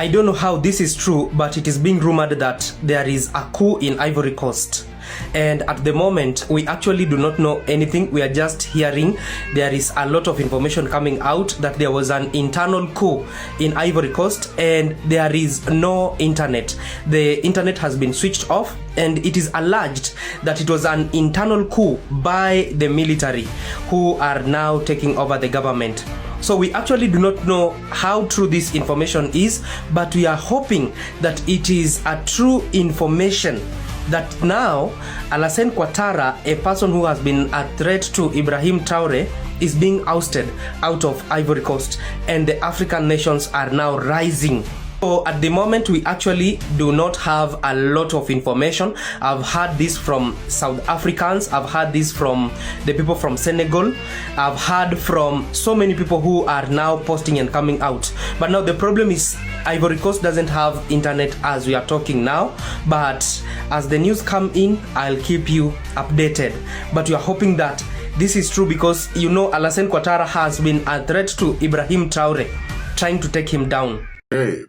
I don't know how this is true, but it is being rumored that there is a coup in Ivory Coast. And at the moment, we actually do not know anything. We are just hearing there is a lot of information coming out that there was an internal coup in Ivory Coast and there is no internet. The internet has been switched off, and it is alleged that it was an internal coup by the military who are now taking over the government. So we actually do not know how true this information is, but we are hoping that it is a true information that now Alassane Quatarra, a person who has been a threat to Ibrahim Traore, is being ousted out of Ivory Coast, and the African nations are now rising. So at the moment, we actually do not have a lot of information. I've heard this from South Africans. I've heard this from the people from Senegal. I've heard from so many people who are now posting and coming out. But now the problem is Ivory Coast doesn't have internet as we are talking now. But as the news come in, I'll keep you updated. But we are hoping that this is true, because you know Alassane Quatarra has been a threat to Ibrahim Traore, trying to take him down. Hey.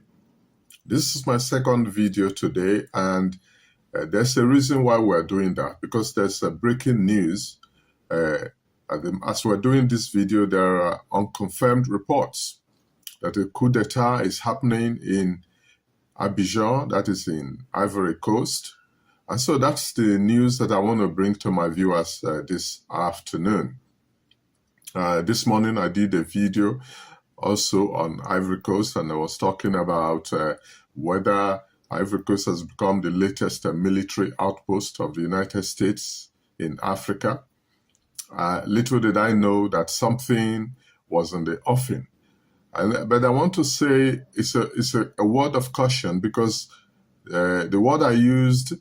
This is my second video today, and there's a reason why we're doing that, because there's a breaking news. As we're doing this video, there are unconfirmed reports that a coup d'etat is happening in Abidjan, that is in Ivory Coast. And so that's the news that I want to bring to my viewers this afternoon. This morning I did a video also on Ivory Coast, and I was talking about whether Ivory Coast has become the latest military outpost of the United States in Africa. Little did I know that something was in the offing. But I want to say it's a word of caution, because the word I used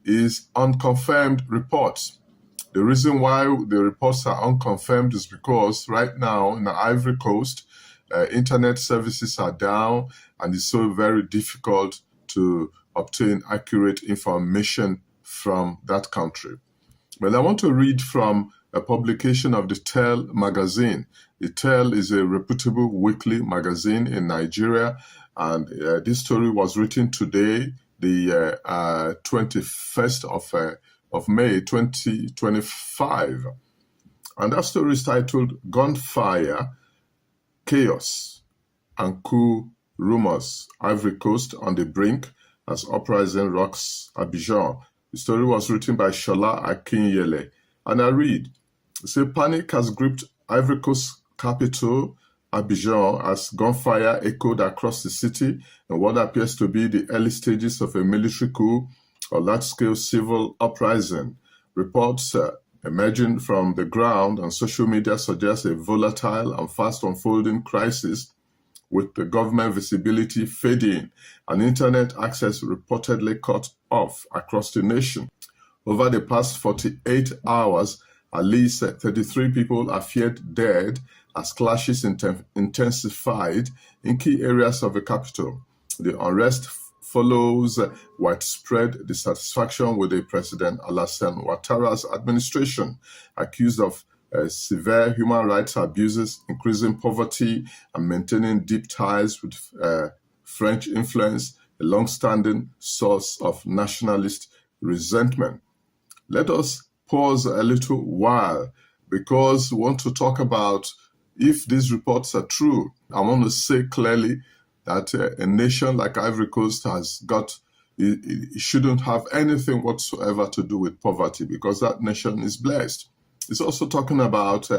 is unconfirmed reports. The reason why the reports are unconfirmed is because right now in the Ivory Coast, internet services are down, and it's so very difficult to obtain accurate information from that country. But I want to read from a publication of the Tell magazine. The Tell is a reputable weekly magazine in Nigeria, and this story was written today, the 21st of May 2025. And that story is titled "Gunfire, Chaos and Coup Rumors, Ivory Coast on the Brink as Uprising Rocks Abidjan." The story was written by Shola Akinyele. And I read, "Panic has gripped Ivory Coast capital, Abidjan, as gunfire echoed across the city in what appears to be the early stages of a military coup or large-scale civil uprising. Reports emerging from the ground and social media suggest a volatile and fast unfolding crisis, with the government visibility fading and internet access reportedly cut off across the nation. Over the past 48 hours, at least 33 people are feared dead as clashes intensified in key areas of the capital. The unrest follows widespread dissatisfaction with the President Alassane Quatarra's administration, accused of severe human rights abuses, increasing poverty, and maintaining deep ties with French influence, a long-standing source of nationalist resentment. Let us pause a little while, because we want to talk about if these reports are true. I want to say clearly that a nation like Ivory Coast it shouldn't have anything whatsoever to do with poverty, because that nation is blessed. It's also talking about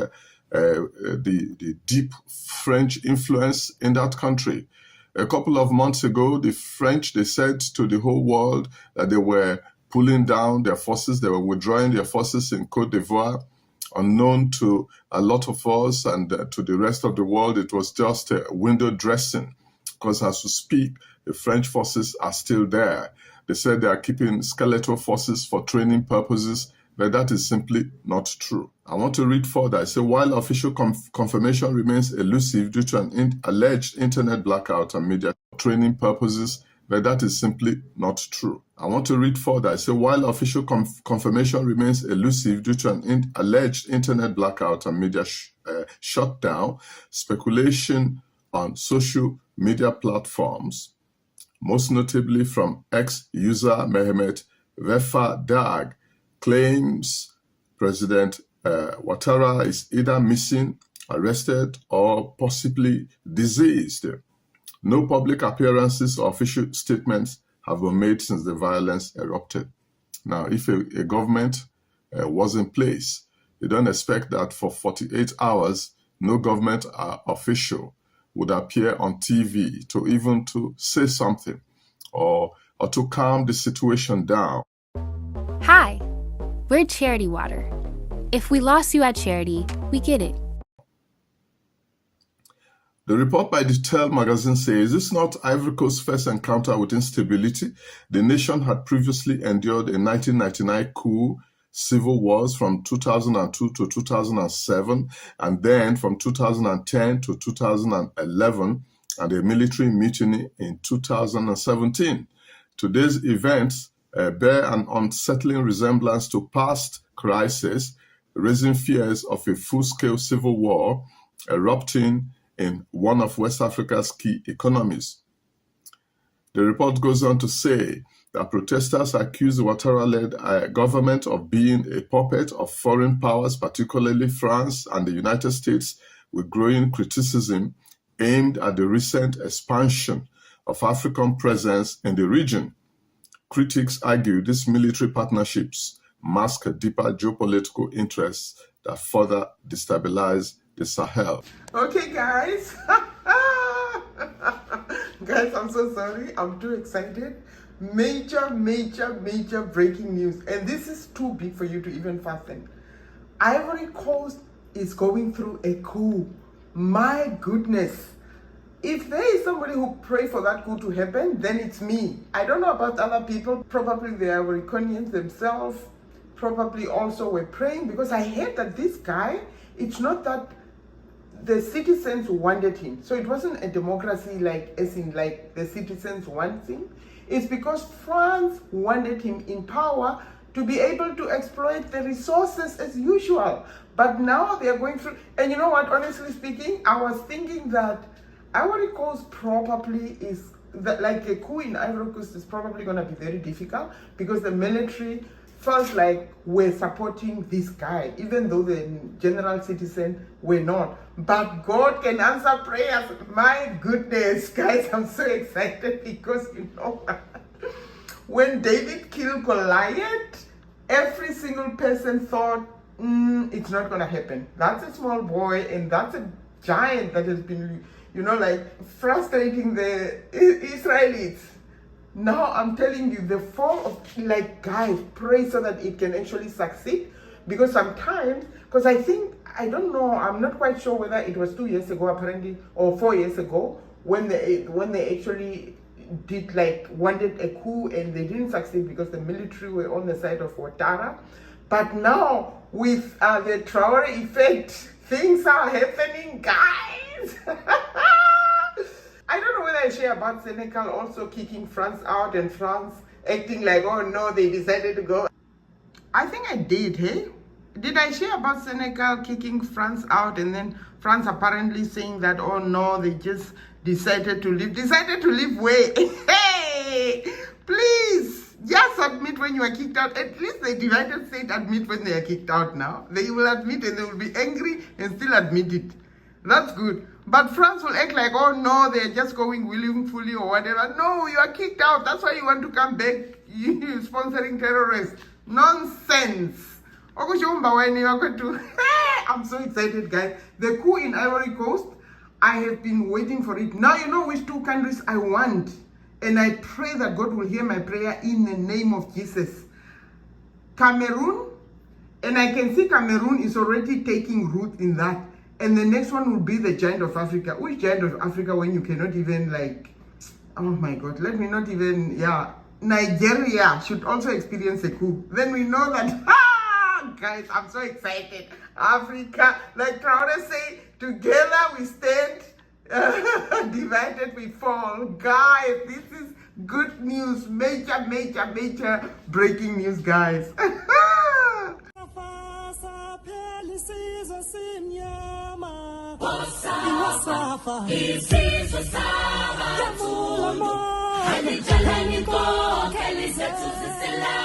the deep French influence in that country. A couple of months ago, the French, they said to the whole world that they were pulling down their forces, they were withdrawing their forces in Côte d'Ivoire. Unknown to a lot of us and to the rest of the world, it was just window dressing, because as we speak, the French forces are still there. They said they are keeping skeletal forces for training purposes, but that is simply not true. I want to read further. I say, while official confirmation remains elusive due to an alleged internet blackout and media training purposes, but that is simply not true. I want to read further. I say, while official confirmation remains elusive due to an alleged internet blackout and media shutdown, speculation on social media platforms most notably from ex-user Mehmet Vefa claims President Ouattara is either missing, arrested, or possibly deceased. No public appearances or official statements have been made since the violence erupted. Now, if a government was in place, you don't expect that for 48 hours, no government official would appear on TV to say something or to calm the situation down. Hi, we're Charity Water. If we lost you at Charity, we get it. The report by the Tell magazine says this is not Ivory Coast's first encounter with instability. The nation had previously endured a 1999 coup, civil wars from 2002 to 2007, and then from 2010 to 2011, and a military mutiny in 2017. Today's events bear an unsettling resemblance to past crises, raising fears of a full-scale civil war erupting in one of West Africa's key economies. The report goes on to say that protesters accuse the Ouattara-led government of being a puppet of foreign powers, particularly France and the United States, with growing criticism aimed at the recent expansion of African presence in the region. Critics argue these military partnerships mask deeper geopolitical interests that further destabilize the Sahel. Okay, guys. Guys, I'm so sorry. I'm too excited. Major breaking news. And this is too big for you to even fathom. Ivory Coast is going through a coup. My goodness. If there is somebody who prayed for that coup to happen, then it's me. I don't know about other people. Probably the Ivory Coasters themselves probably also were praying, because I heard that this guy, it's not that the citizens wanted him. So it wasn't a democracy as in the citizens want him. It's because France wanted him in power to be able to exploit the resources as usual. But now they are going through, and you know what, honestly speaking, I was thinking that Ivory Coast probably is, like a coup in Ivory Coast is probably going to be very difficult, because the military felt like we're supporting this guy, even though the general citizen were not. But God can answer prayers. My goodness, guys, I'm so excited, because you know what? When David killed Goliath, every single person thought, it's not going to happen. That's a small boy, and that's a giant that has been, frustrating the Israelis. Now I'm telling you, the fall of, guys, pray so that it can actually succeed. Because sometimes, I don't know, I'm not quite sure whether it was 2 years ago apparently, or 4 years ago, when they actually did wanted a coup and they didn't succeed because the military were on the side of Ouattara. But now with the Traore effect, things are happening, guys. I don't know whether I share about Senegal also kicking France out and France acting like, oh no, they decided to go. I think I did, hey? Did I share about Senegal kicking France out and then France apparently saying that, oh no, they just decided to leave? Decided to leave where? Hey, please, just admit when you are kicked out. At least the divided state admit when they are kicked out now. They will admit and they will be angry and still admit it. That's good. But France will act like, oh no, they're just going willingly or whatever. No, you are kicked out. That's why you want to come back. You sponsoring terrorists. Nonsense. I'm so excited, guys. The coup in Ivory Coast, I have been waiting for it. Now you know which two countries I want. And I pray that God will hear my prayer in the name of Jesus. Cameroon, and I can see Cameroon is already taking root in that. And the next one will be the giant of Africa. Which giant of Africa when you cannot even oh my God, let me not even, Nigeria should also experience a coup. Then we know that, guys, I'm so excited. Africa, like Traore say, together we stand, divided we fall. Guys, this is good news. Major breaking news, guys. Wasafa, Hadi jalani ko, Kelly said to Sicily.